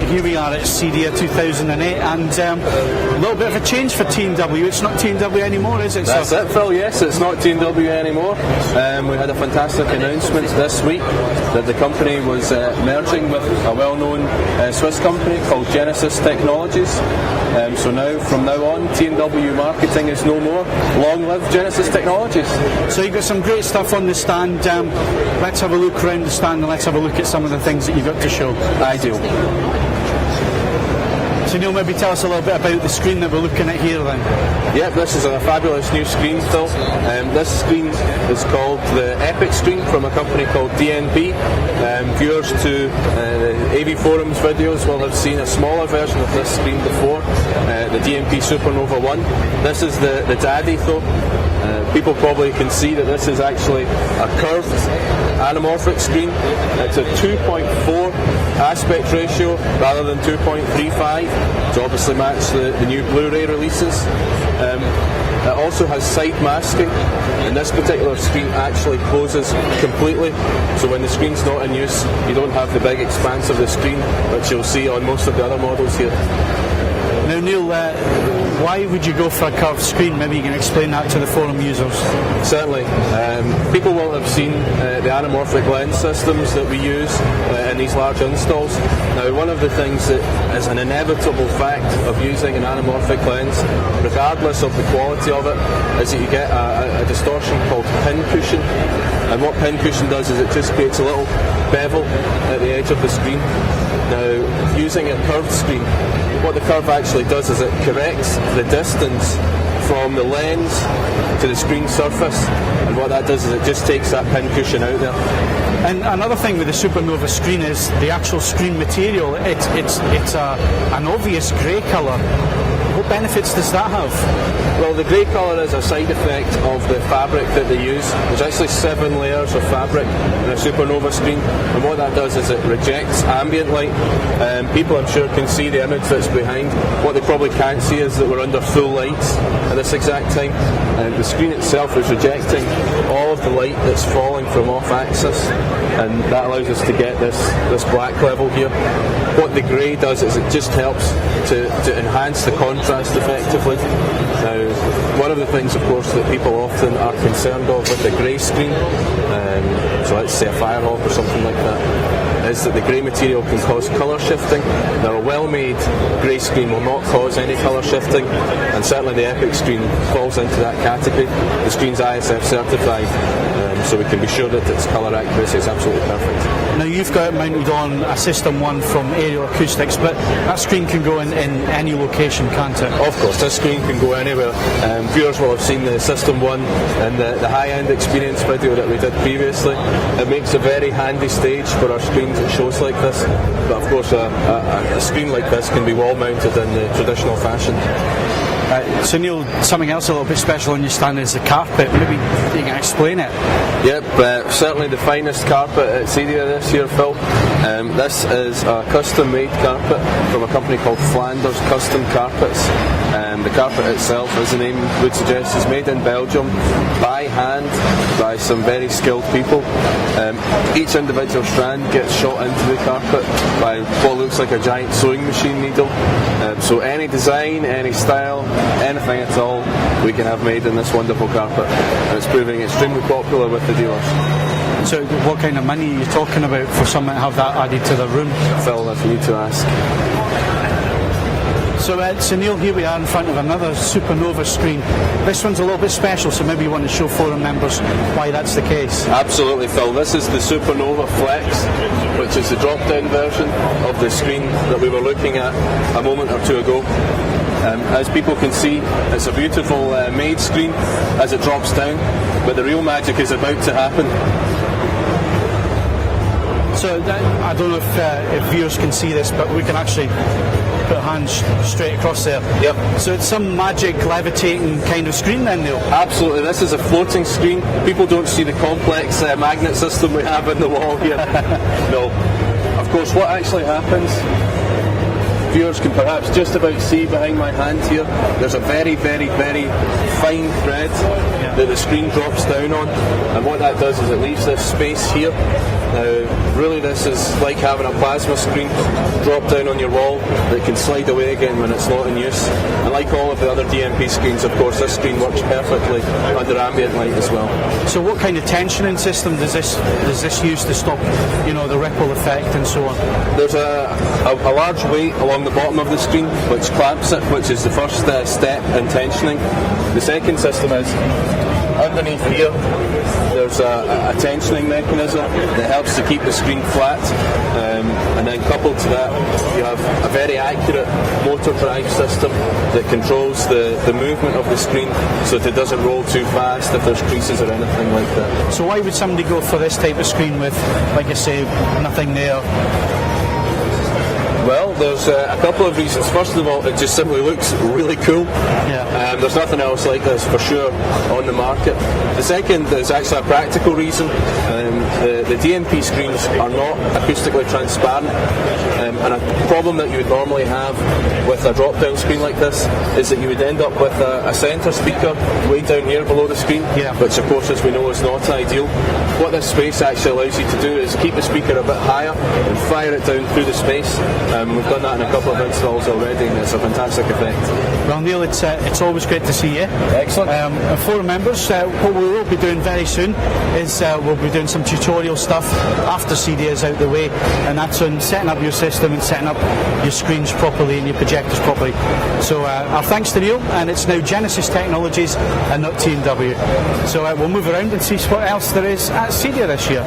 here we are at CEDIA 2008, and a little bit of a change for T&W. It's not T&W anymore, is it? That's it, Phil. Yes, it's not T&W anymore. We had a fantastic announcement this week that the company was merging with a well-known Swiss company called Genesis Technologies. So now, from now on, T&W Marketing is no more. Long live Genesis Technologies. So you've got some great stuff on the stand. Let's have a look around the stand and let's have a look at some of the things that you've got to show. Ideal. So Neil, maybe tell us a little bit about the screen that we're looking at here then. Yep, this is a fabulous new screen, Phil. This screen is called the Epic screen from a company called DNB. Viewers to AV Forums videos will have seen a smaller version of this screen before, the DNB Supernova 1. This is the daddy though. People probably can see that this is actually a curved anamorphic screen. It's a 2.4 aspect ratio rather than 2.35 to obviously match the new Blu-ray releases. It also has side masking, and this particular screen actually closes completely, so when the screen's not in use you don't have the big expanse of the screen which you'll see on most of the other models here. Now Neil, why would you go for a curved screen? Maybe you can explain that to the forum users. Certainly. People will have seen the anamorphic lens systems that we use in these large installs. Now, one of the things that is an inevitable fact of using an anamorphic lens, regardless of the quality of it, is that you get a distortion called pin cushion. And what pin cushion does is it just creates a little bevel at the edge of the screen. Now, using a curved screen, what the curve actually does is it corrects the distance from the lens to the screen surface, and what that does is it just takes that pin cushion out there. And another thing with the Supernova screen is the actual screen material. It's an obvious grey colour. What benefits does that have? Well, the grey colour is a side effect of the fabric that they use. There's actually 7 layers of fabric in a Supernova screen, and what that does is it rejects ambient light. People, I'm sure, can see the image that's behind. What they probably can't see is that we're under full lights at this exact time. The screen itself is rejecting all of the light that's falling from off-axis, and that allows us to get this black level here. What the grey does is it just helps to enhance the contrast effectively. Now, one of the things, of course, that people often are concerned of with a grey screen, so let's say a Firehawk or something like that, is that the grey material can cause colour shifting. Now, a well-made grey screen will not cause any colour shifting, and certainly the Epic screen falls into that category. The screen's ISF certified, so we can be sure that its colour accuracy is absolutely perfect. Now, you've got it mounted on a System 1 from Aerial Acoustics, but that screen can go in any location, can't it? Of course, this screen can go anywhere. Viewers will have seen the System 1 and the high-end experience video that we did previously. It makes a very handy stage for our screens at shows like this, but of course a screen like this can be wall-mounted in the traditional fashion. So Neil, something else a little bit special on your stand is the carpet. Maybe you can explain it. Yep, certainly the finest carpet at CEDIA this year, Phil. This is a custom-made carpet from a company called Flanders Custom Carpets. The carpet itself, as the name would suggest, is made in Belgium by hand by some very skilled people. Each individual strand gets shot into the carpet by what looks like a giant sewing machine needle. So any design, any style, anything at all we can have made in this wonderful carpet, and it's proving extremely popular with the dealers. So what kind of money are you talking about for someone to have that added to their room? Phil, that's for you to ask. So Neil, here we are in front of another Supernova screen. This one's a little bit special, so maybe you want to show forum members why that's the case. Absolutely, Phil. This is the Supernova Flex, which is the drop-down version of the screen that we were looking at a moment or two ago. As people can see, it's a beautiful made screen as it drops down, but the real magic is about to happen. So I don't know if viewers can see this, but we can actually put hands straight across there. Yep. So it's some magic levitating kind of screen then, Neil? Absolutely. This is a floating screen. People don't see the complex magnet system we have in the wall here. No. Of course, what actually happens, viewers can perhaps just about see behind my hand here, there's a very, very, very fine thread that the screen drops down on, and what that does is it leaves this space here. Now, really this is like having a plasma screen drop down on your wall that can slide away again when it's not in use. And like all of the other DMP screens, of course, this screen works perfectly under ambient light as well. So what kind of tensioning system does this use to stop, you know, the ripple effect and so on? There's a large weight along the bottom of the screen which clamps it, which is the first step in tensioning. The second system is underneath here. There's a tensioning mechanism that helps to keep the screen flat, and then coupled to that you have a very accurate motor drive system that controls the movement of the screen so that it doesn't roll too fast if there's creases or anything like that. So why would somebody go for this type of screen with, like I say, nothing there? Well, there's a couple of reasons. First of all, it just simply looks really cool. Yeah. There's nothing else like this for sure on the market. The second is actually a practical reason. The DMP screens are not acoustically transparent, and a problem that you would normally have with a drop-down screen like this is that you would end up with a centre speaker way down here below the screen, which of course, as we know, is not ideal. What this space actually allows you to do is keep the speaker a bit higher and fire it down through the space. We've done that in a couple of installs already, and it's a fantastic effect. Well, Neil, it's always great to see you. Excellent. For members, what we will be doing very soon is we'll be doing some tutorial stuff after CEDIA is out the way, and that's on setting up your system and setting up your screens properly and your projectors properly. So our thanks to Neil, and it's now Genesis Technologies and not T&W. So we'll move around and see what else there is at CEDIA this year.